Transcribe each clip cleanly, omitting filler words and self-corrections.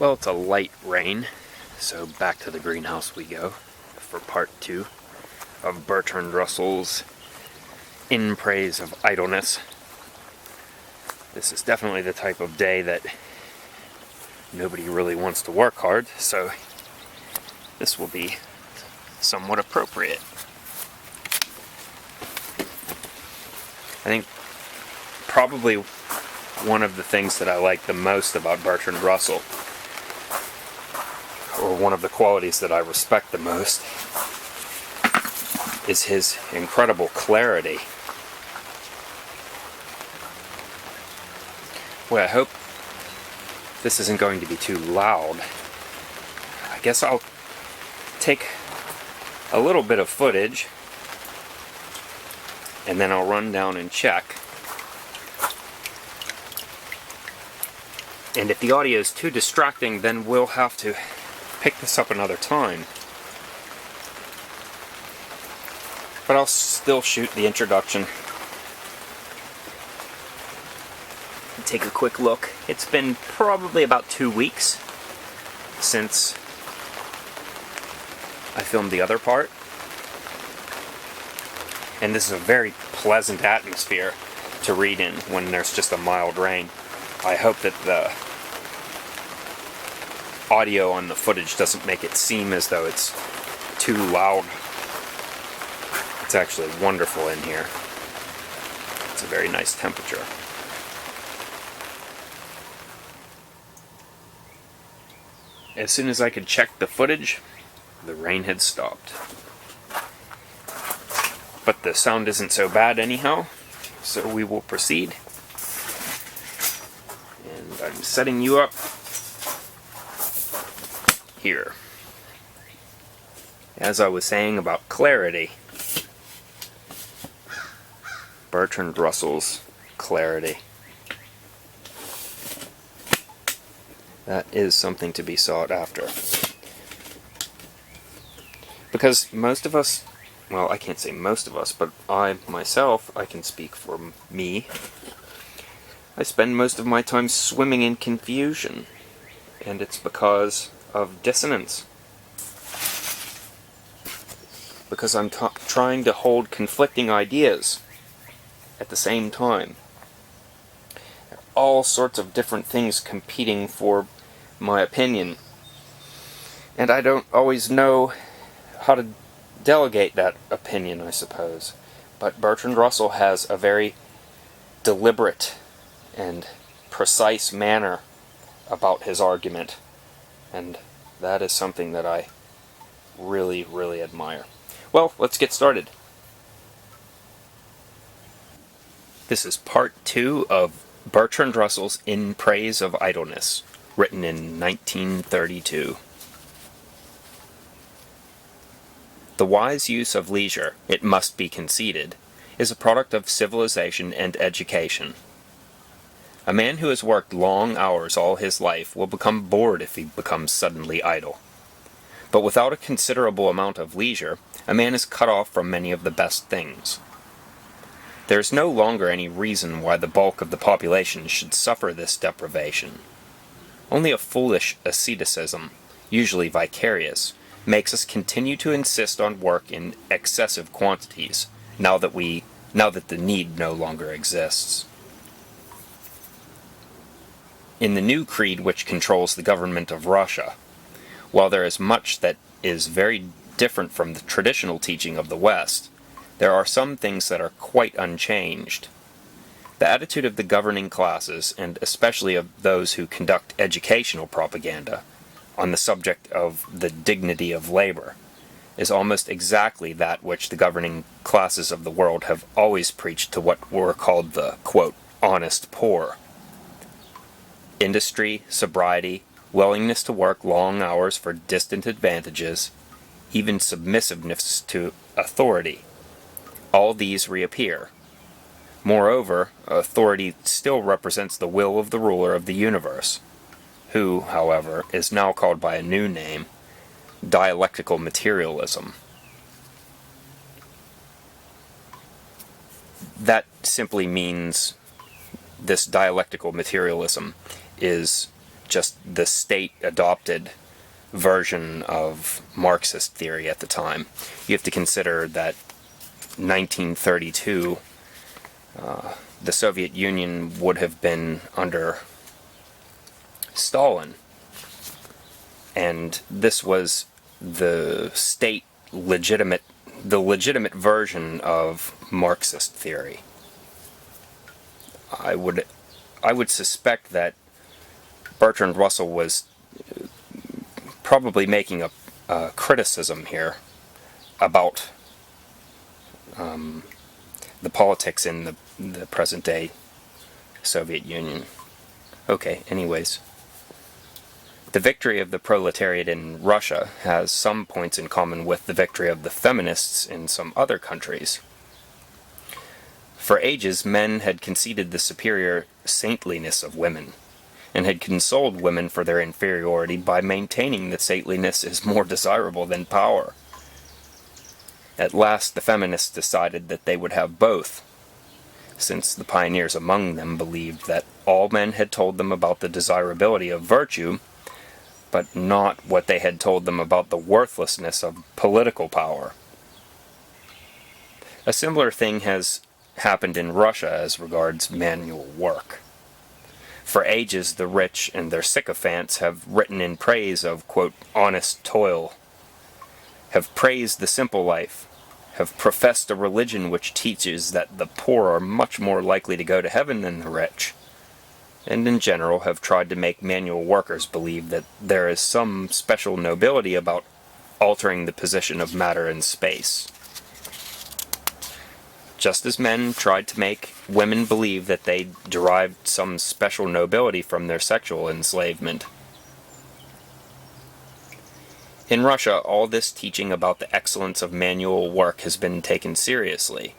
Well, it's a light rain, so back to the greenhouse we go for part 2 of Bertrand Russell's In Praise of Idleness. This is definitely the type of day that nobody really wants to work hard, so this will be somewhat appropriate. I think probably one of the things that I like the most about Bertrand Russell, or one of the qualities that I respect the most, is his incredible clarity. Well, I hope this isn't going to be too loud. I guess I'll take a little bit of footage and then I'll run down and check. And if the audio is too distracting, then we'll have to pick this up another time. But I'll still shoot the introduction. Take a quick look. It's been probably about 2 weeks since I filmed the other part. And this is a very pleasant atmosphere to read in when there's just a mild rain. I hope that the audio on the footage doesn't make it seem as though it's too loud. It's actually wonderful in here. It's a very nice temperature. As soon as I could check the footage, the rain had stopped. But the sound isn't so bad anyhow, so we will proceed. And I'm setting you up here. As I was saying about clarity, Bertrand Russell's clarity. That is something to be sought after. Because most of us, well, I can't say most of us, but I myself, I can speak for me. I spend most of my time swimming in confusion, and it's because of dissonance. Because I'm trying to hold conflicting ideas at the same time. There are all sorts of different things competing for my opinion, and I don't always know how to delegate that opinion, I suppose. But Bertrand Russell has a very deliberate and precise manner about his argument, and that is something that I really, really admire. Well, let's get started. This is part 2 of Bertrand Russell's In Praise of Idleness, written in 1932. The wise use of leisure, it must be conceded, is a product of civilization and education. A man who has worked long hours all his life will become bored if he becomes suddenly idle. But without a considerable amount of leisure, a man is cut off from many of the best things. There is no longer any reason why the bulk of the population should suffer this deprivation. Only a foolish asceticism, usually vicarious, makes us continue to insist on work in excessive quantities, now that the need no longer exists. In the new creed which controls the government of Russia, while there is much that is very different from the traditional teaching of the West, there are some things that are quite unchanged. The attitude of the governing classes, and especially of those who conduct educational propaganda, on the subject of the dignity of labor, is almost exactly that which the governing classes of the world have always preached to what were called the, quote, honest poor. Industry, sobriety, willingness to work long hours for distant advantages, even submissiveness to authority, all these reappear. Moreover, authority still represents the will of the ruler of the universe, who, however, is now called by a new name, dialectical materialism. That simply means this dialectical materialism is just the state-adopted version of Marxist theory at the time. You have to consider that 1932, the Soviet Union would have been under Stalin, and this was the legitimate version of Marxist theory. I would suspect that Bertrand Russell was probably making a criticism here about the politics in the present-day Soviet Union. Okay, anyways. The victory of the proletariat in Russia has some points in common with the victory of the feminists in some other countries. For ages, men had conceded the superior saintliness of women, and had consoled women for their inferiority by maintaining that saintliness is more desirable than power. At last, the feminists decided that they would have both, since the pioneers among them believed that all men had told them about the desirability of virtue, but not what they had told them about the worthlessness of political power. A similar thing has happened in Russia as regards manual work. For ages, the rich and their sycophants have written in praise of, quote, honest toil, have praised the simple life, have professed a religion which teaches that the poor are much more likely to go to heaven than the rich, and in general have tried to make manual workers believe that there is some special nobility about altering the position of matter in space. Just as men tried to make women believe that they derived some special nobility from their sexual enslavement. In Russia, all this teaching about the excellence of manual work has been taken seriously,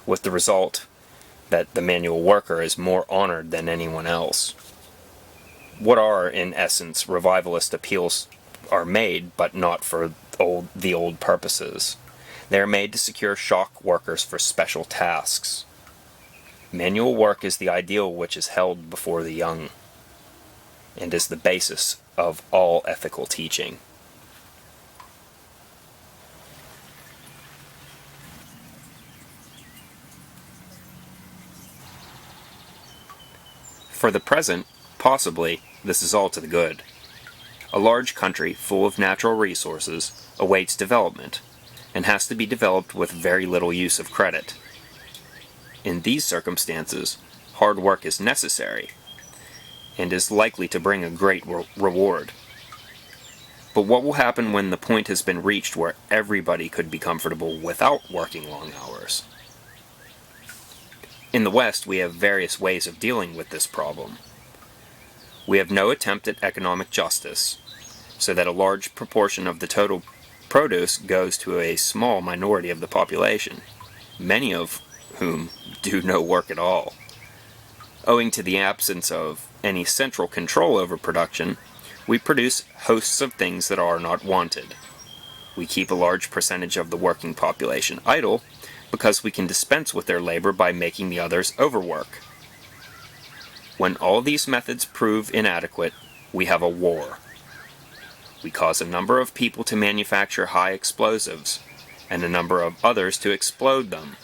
with the result that the manual worker is more honored than anyone else. What are, in essence, revivalist appeals are made, but not for the old purposes. They are made to secure shock workers for special tasks. Manual work is the ideal which is held before the young, and is the basis of all ethical teaching. For the present, possibly, this is all to the good. A large country, full of natural resources, awaits development, and has to be developed with very little use of credit. In these circumstances, hard work is necessary, and is likely to bring a great reward. But what will happen when the point has been reached where everybody could be comfortable without working long hours? In the West, we have various ways of dealing with this problem. We have no attempt at economic justice, so that a large proportion of the total produce goes to a small minority of the population, many of whom do no work at all. Owing to the absence of any central control over production, we produce hosts of things that are not wanted. We keep a large percentage of the working population idle, because we can dispense with their labor by making the others overwork. When all these methods prove inadequate, we have a war. We cause a number of people to manufacture high explosives, and a number of others to explode them,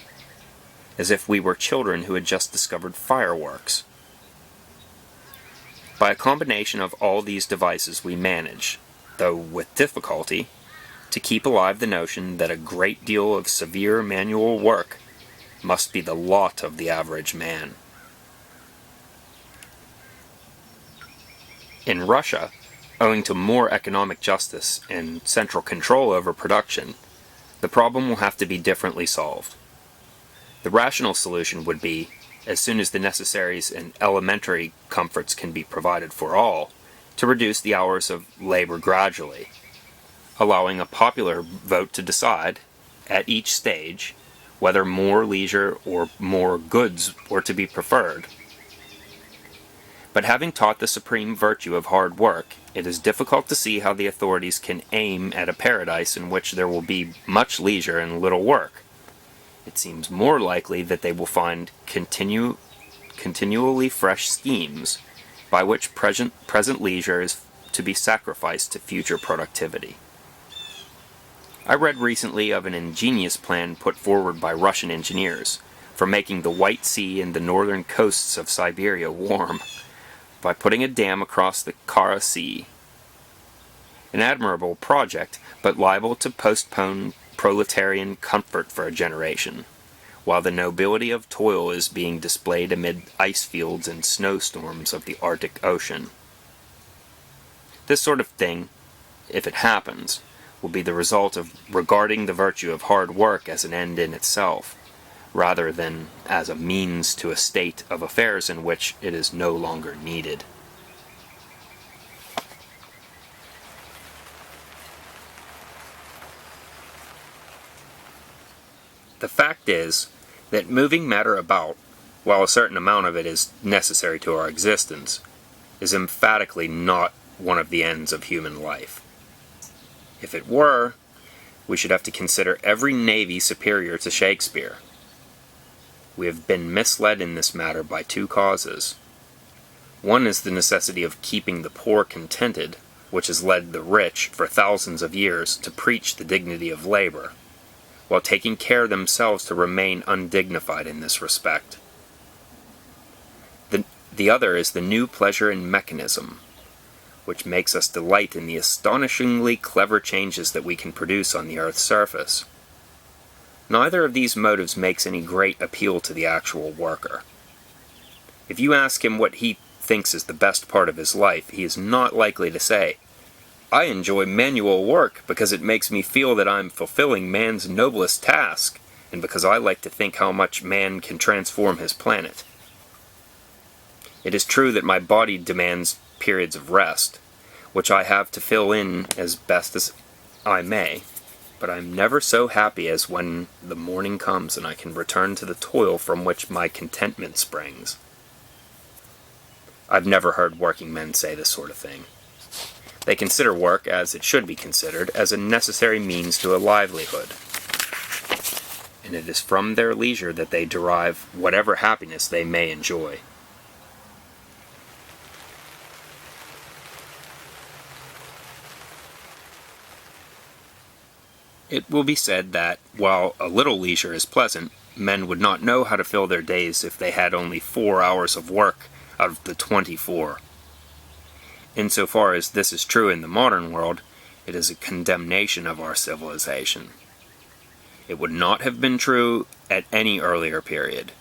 as if we were children who had just discovered fireworks. By a combination of all these devices we manage, though with difficulty, to keep alive the notion that a great deal of severe manual work must be the lot of the average man. In Russia, owing to more economic justice and central control over production, the problem will have to be differently solved. The rational solution would be, as soon as the necessaries and elementary comforts can be provided for all, to reduce the hours of labor gradually, allowing a popular vote to decide, at each stage, whether more leisure or more goods were to be preferred. But having taught the supreme virtue of hard work, it is difficult to see how the authorities can aim at a paradise in which there will be much leisure and little work. It seems more likely that they will find continually fresh schemes, by which present leisure is to be sacrificed to future productivity. I read recently of an ingenious plan put forward by Russian engineers for making the White Sea and the northern coasts of Siberia warm by putting a dam across the Kara Sea. An admirable project, but liable to postpone proletarian comfort for a generation, while the nobility of toil is being displayed amid ice fields and snowstorms of the Arctic Ocean. This sort of thing, if it happens, will be the result of regarding the virtue of hard work as an end in itself, rather than as a means to a state of affairs in which it is no longer needed. The fact is that moving matter about, while a certain amount of it is necessary to our existence, is emphatically not one of the ends of human life. If it were, we should have to consider every navy superior to Shakespeare. We have been misled in this matter by two causes. One is the necessity of keeping the poor contented, which has led the rich for thousands of years to preach the dignity of labor, while taking care themselves to remain undignified in this respect. The other is the new pleasure in mechanism, which makes us delight in the astonishingly clever changes that we can produce on the earth's surface. Neither of these motives makes any great appeal to the actual worker. If you ask him what he thinks is the best part of his life, he is not likely to say, "I enjoy manual work because it makes me feel that I'm fulfilling man's noblest task, and because I like to think how much man can transform his planet. It is true that my body demands periods of rest, which I have to fill in as best as I may, but I'm never so happy as when the morning comes and I can return to the toil from which my contentment springs." I've never heard working men say this sort of thing. They consider work, as it should be considered, as a necessary means to a livelihood. And it is from their leisure that they derive whatever happiness they may enjoy. It will be said that, while a little leisure is pleasant, men would not know how to fill their days if they had only 4 hours of work out of the 24. Insofar as this is true in the modern world, it is a condemnation of our civilization. It would not have been true at any earlier period.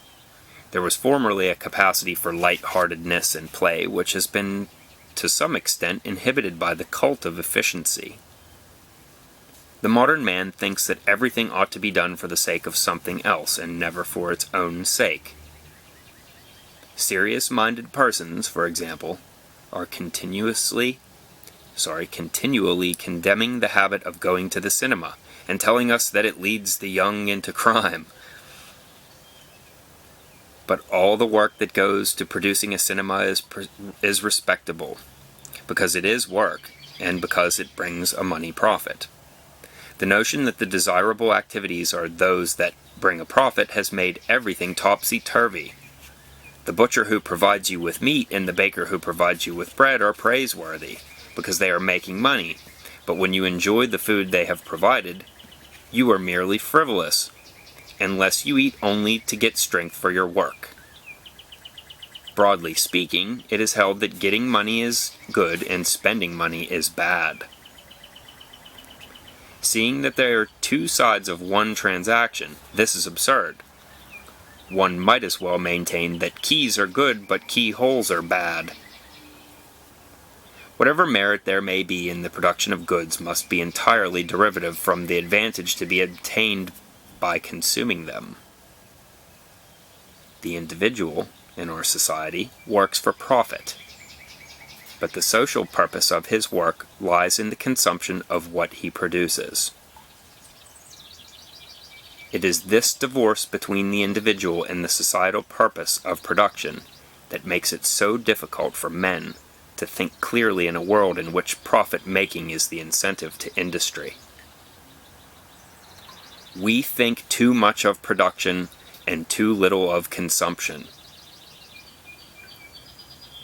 There was formerly a capacity for light-heartedness and play which has been, to some extent, inhibited by the cult of efficiency. The modern man thinks that everything ought to be done for the sake of something else, and never for its own sake. Serious-minded persons, for example, are continually condemning the habit of going to the cinema, and telling us that it leads the young into crime. But all the work that goes to producing a cinema is respectable, because it is work, and because it brings a money profit. The notion that the desirable activities are those that bring a profit has made everything topsy-turvy. The butcher who provides you with meat and the baker who provides you with bread are praiseworthy, because they are making money, but when you enjoy the food they have provided, you are merely frivolous, unless you eat only to get strength for your work. Broadly speaking, it is held that getting money is good and spending money is bad. Seeing that there are two sides of one transaction, this is absurd. One might as well maintain that keys are good but keyholes are bad. Whatever merit there may be in the production of goods must be entirely derivative from the advantage to be obtained by consuming them. The individual, in our society, works for profit, but the social purpose of his work lies in the consumption of what he produces. It is this divorce between the individual and the societal purpose of production that makes it so difficult for men to think clearly in a world in which profit-making is the incentive to industry. We think too much of production and too little of consumption.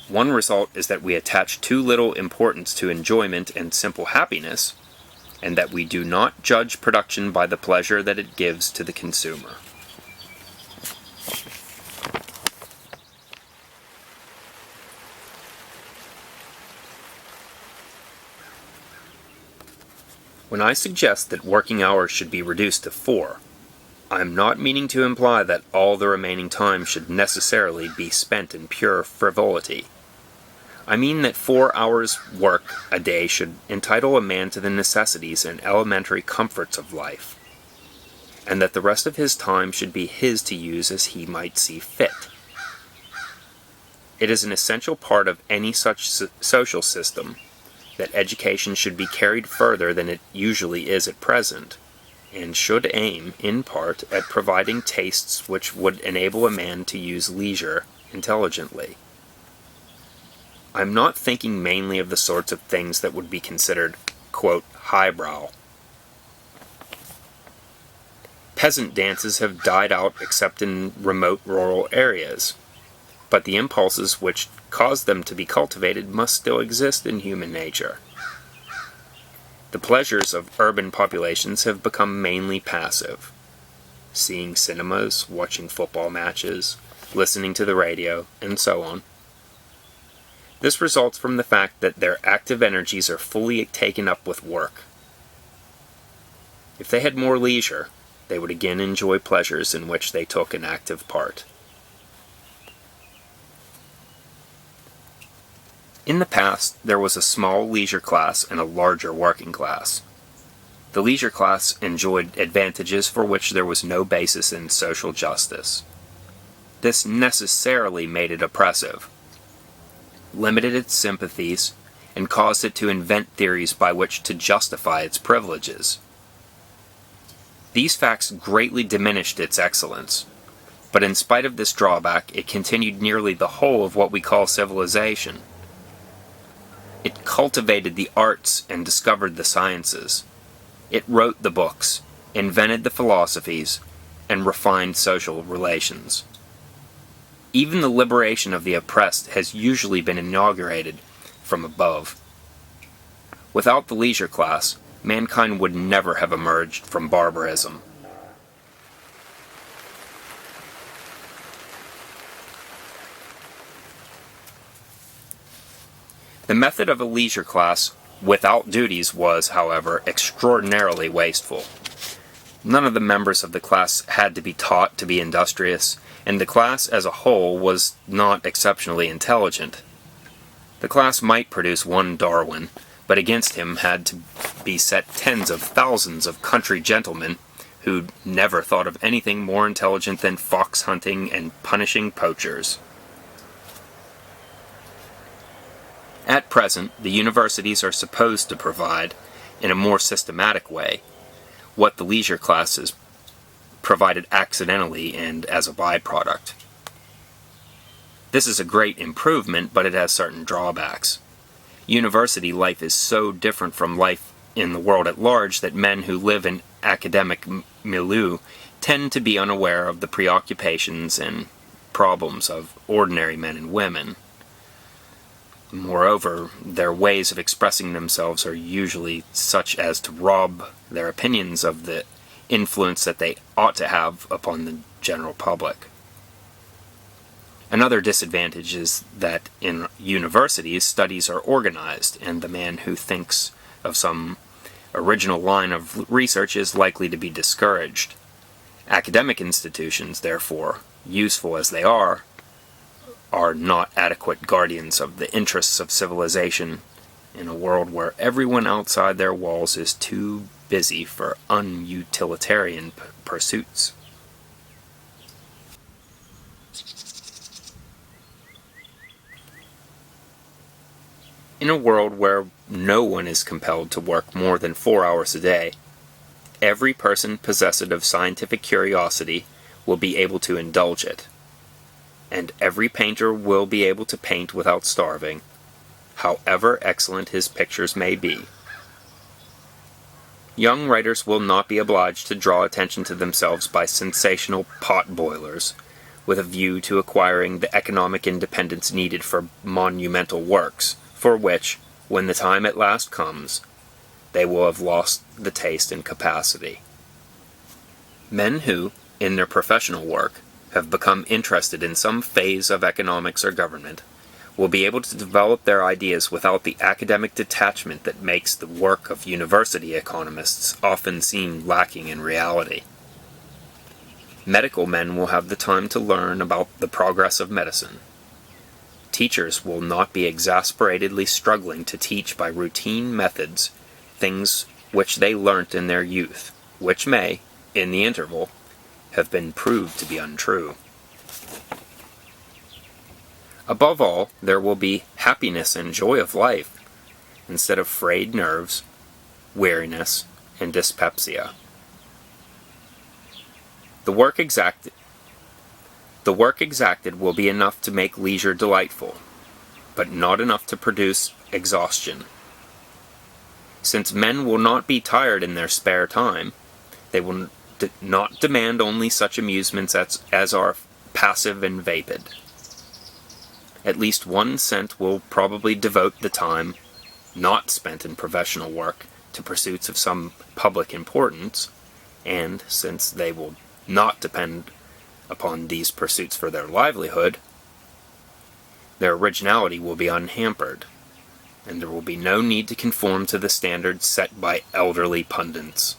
One result is that we attach too little importance to enjoyment and simple happiness, and that we do not judge production by the pleasure that it gives to the consumer. When I suggest that working hours should be reduced to 4, I am not meaning to imply that all the remaining time should necessarily be spent in pure frivolity. I mean that 4 hours' work a day should entitle a man to the necessities and elementary comforts of life, and that the rest of his time should be his to use as he might see fit. It is an essential part of any such social system that education should be carried further than it usually is at present, and should aim, in part, at providing tastes which would enable a man to use leisure intelligently. I am not thinking mainly of the sorts of things that would be considered, quote, highbrow. Peasant dances have died out except in remote rural areas, but the impulses which cause them to be cultivated must still exist in human nature. The pleasures of urban populations have become mainly passive. Seeing cinemas, watching football matches, listening to the radio, and so on. This results from the fact that their active energies are fully taken up with work. If they had more leisure, they would again enjoy pleasures in which they took an active part. In the past, there was a small leisure class and a larger working class. The leisure class enjoyed advantages for which there was no basis in social justice. This necessarily made it oppressive, limited its sympathies, and caused it to invent theories by which to justify its privileges. These facts greatly diminished its excellence, but in spite of this drawback, it continued nearly the whole of what we call civilization. It cultivated the arts and discovered the sciences. It wrote the books, invented the philosophies, and refined social relations. Even the liberation of the oppressed has usually been inaugurated from above. Without the leisure class, mankind would never have emerged from barbarism. The method of a leisure class without duties was, however, extraordinarily wasteful. None of the members of the class had to be taught to be industrious, and the class as a whole was not exceptionally intelligent. The class might produce one Darwin, but against him had to be set tens of thousands of country gentlemen who never thought of anything more intelligent than fox hunting and punishing poachers. At present, the universities are supposed to provide, in a more systematic way, what the leisure classes provided accidentally and as a byproduct. This is a great improvement, but it has certain drawbacks. University life is so different from life in the world at large that men who live in academic milieu tend to be unaware of the preoccupations and problems of ordinary men and women. Moreover, their ways of expressing themselves are usually such as to rob their opinions of the influence that they ought to have upon the general public. Another disadvantage is that in universities, studies are organized, and the man who thinks of some original line of research is likely to be discouraged. Academic institutions, therefore, useful as they are not adequate guardians of the interests of civilization in a world where everyone outside their walls is too busy for unutilitarian pursuits. In a world where no one is compelled to work more than 4 hours a day, every person possessed of scientific curiosity will be able to indulge it, and every painter will be able to paint without starving, however excellent his pictures may be. Young writers will not be obliged to draw attention to themselves by sensational pot boilers, with a view to acquiring the economic independence needed for monumental works, for which, when the time at last comes, they will have lost the taste and capacity. Men who, in their professional work, have become interested in some phase of economics or government will be able to develop their ideas without the academic detachment that makes the work of university economists often seem lacking in reality. Medical men will have the time to learn about the progress of medicine. Teachers will not be exasperatedly struggling to teach by routine methods things which they learnt in their youth, which may, in the interval, have been proved to be untrue. Above all, there will be happiness and joy of life, instead of frayed nerves, weariness, and dyspepsia. The work exacted will be enough to make leisure delightful, but not enough to produce exhaustion. Since men will not be tired in their spare time, they will not demand only such amusements as are passive and vapid. At least 1 cent will probably devote the time not spent in professional work to pursuits of some public importance, and since they will not depend upon these pursuits for their livelihood, their originality will be unhampered, and there will be no need to conform to the standards set by elderly pundits.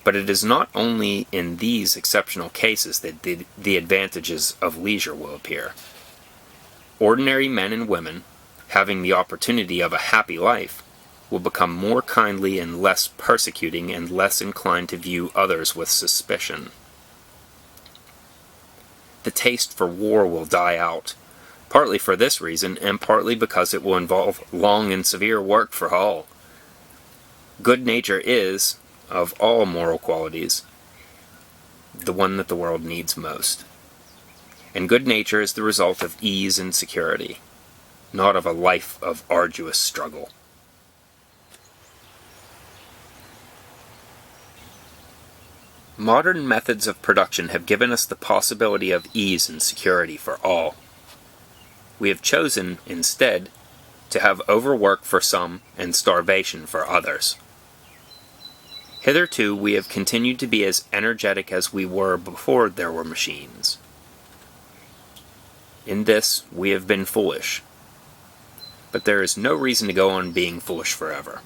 But it is not only in these exceptional cases that the advantages of leisure will appear. Ordinary men and women, having the opportunity of a happy life, will become more kindly and less persecuting and less inclined to view others with suspicion. The taste for war will die out, partly for this reason and partly because it will involve long and severe work for all. Good nature is, of all moral qualities, the one that the world needs most. And good nature is the result of ease and security, not of a life of arduous struggle. Modern methods of production have given us the possibility of ease and security for all. We have chosen, instead, to have overwork for some and starvation for others. Hitherto we have continued to be as energetic as we were before there were machines. In this we have been foolish. But there is no reason to go on being foolish forever.